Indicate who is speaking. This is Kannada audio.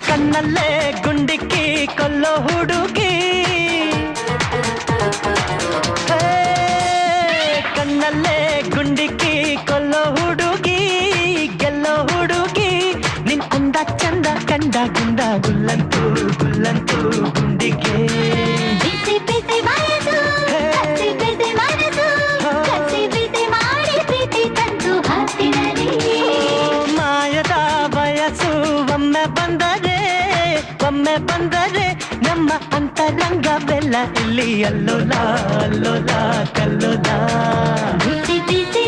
Speaker 1: ಕಣ್ಣಲ್ಲೇ ಗುಂಡಿಕ್ಕಿ ಕೊಲ್ಲೋ ಹುಡುಗಿ ಕಣ್ಣಲ್ಲೇ ಗುಂಡಿಕ್ಕಿ ಕೊಲ್ಲೋ ಹುಡುಗಿ ಗೆಲ್ಲೋ ಹುಡುಗಿ ನಿನ್ ಅಂದ ಚಂದ ಕಂಡ ಗುಂಡ ಗುಲ್ಲಂತೂ ಗುಲ್ಲಂತೂ ಗುಂಡಿಗೆ
Speaker 2: ಬಿಸಿ ಬಿಸಿ ವಯಸ್ಸು ಕಸಿ ಬಿಸಿ ಮನಸ್ಸು ಕಸಿ ಬಿಸಿ ಮಾಡಿ ಪ್ರೀತಿ ತಂತು ಹಾಸಿನಲ್ಲಿ
Speaker 1: ಮಾಯದ ಬಯಸು ಒಮ್ಮೆ ಬಂದರೆ ನಮ್ಮ ಅಂತರಂಗವೆಲ್ಲ ಇಲ್ಲಿ ಅಲ್ಲೋಲ ಅಲ್ಲೋಲ ಕಲ್ಲೋಲ
Speaker 2: ಬಿಸಿ ಬಿಸಿ